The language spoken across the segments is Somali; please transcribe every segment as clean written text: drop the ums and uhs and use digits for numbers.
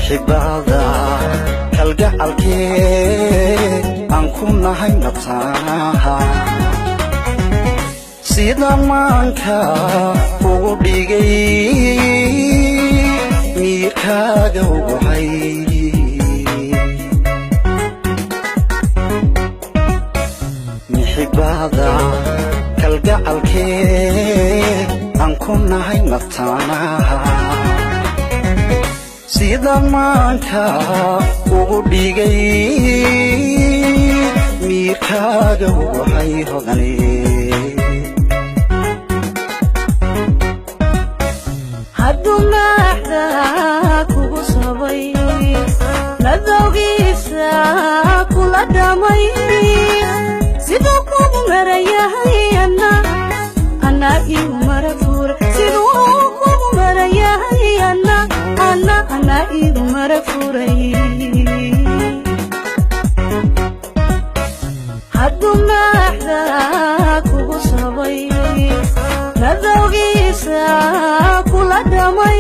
محبادا كالقع الكيد أنكونا هاي نبتاها سيدا مانكا وبيجي ميكا جوهي محبادا كالقع الكيد أنكونا هاي نبتاها سيدا مانكا وبيجي ميكا جوهي هغني kula damay sidoo kugu marayahayna ana igu marafur sidoo kugu marayahayna ana igu marafuray haduna kugu sabay nadawgiisa kula damay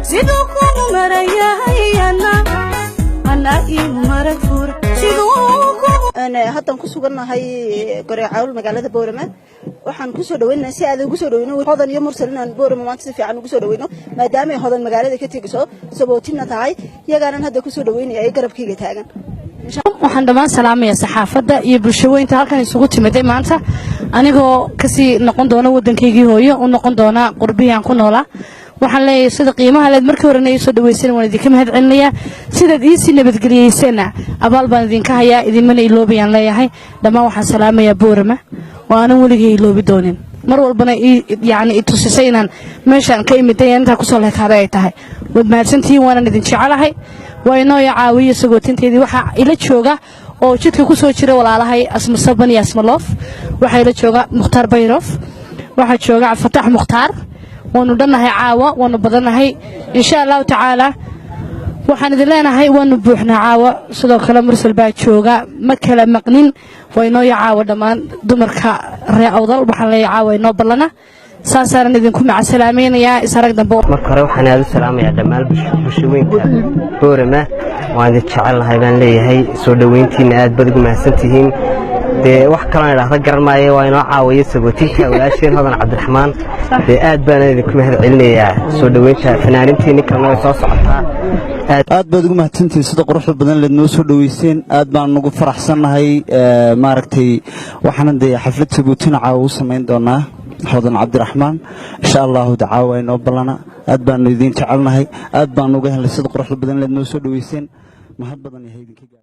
sidoo kugu marayahayna أنا هذا كسوقنا هاي قرية عول مقالة بورما وحن كسر دوينا سعد كسر دوينا وهذا اليوم مرسلنا بورما ما تصير عنه كسر دوينا ما دام هذا المقالة كتير كسر سبوتنا تعي يجعلنا هذا كسر دوينا أي قرب كي يتهاجن waxaan dhamaan salaamaya saxaafadda iyo bulshooyinka halkan isugu timaaday maanta anigoo kasii noqon doona wadankaygii hooyo oo noqon doona qurbiyaan ku noolaa waxaan leeyahay sida qiimaha leed markii hore ay soo dhaweyseen waan idinka mahad celinayaa sidaad ii nabadgeliyeysana abaal baan idinka hayaa idinmana iloobayaan leeyahay dhamaan waxaan salaamayaa boorama oo aanan weligay iloobi doonin mar walbana yani tusisay inaan meeshaan ka imiday inta ku soo leekaaday ay tahay wad mahadsantiin waan idin jecelahay waa inoo caawiyo sagootinteedii waxa ila jooga oo jidka ku soo jira walaalahay asma saban iyo asma loof waxa ila jooga muxtaar bayrof waxa jooga fatax muxtaar waanu dhanahay caawa waanu badanahay insha Allah taala waxaan idin leenahay waanu buuxnaa caawa sidoo kale mursal baa jooga ma kala maqnin waa inoo caawa dhamaan dumarka reewdal waxaan leeyahay caawa inoo balana saasaan idinku macsalaameynaya isarag dambe marka hore waxaan aad u salaamayaa dhammaan bulshooyinka boorama waan idin jecelahay baan leeyahay soo dhaweyntiina aad baad ugu mahadsantihiin dee wax kale aan idhaahdo garanaayo waa inoo caawiyo sagootinka walaasheen hodan cabdiraxmaan dee aad baan idinku mahad celinayaa soo dhaweynta fanaanintiina kalena way soo socotaa aad baad ugu mahadsantihiin sida quruxda badan leed noo soo dhaweyseen aad baan ugu faraxsanahay maaragtay waxaan dee xaflad sagootin caawa u sameyn doonaa hodan cabdiraxmaan insha Allah dacaawa inoo balana aad baan idin jecelnahay aad baan uga helay sida quruxda badan leed noo soo dhaweyseen mahad badan yahay idinka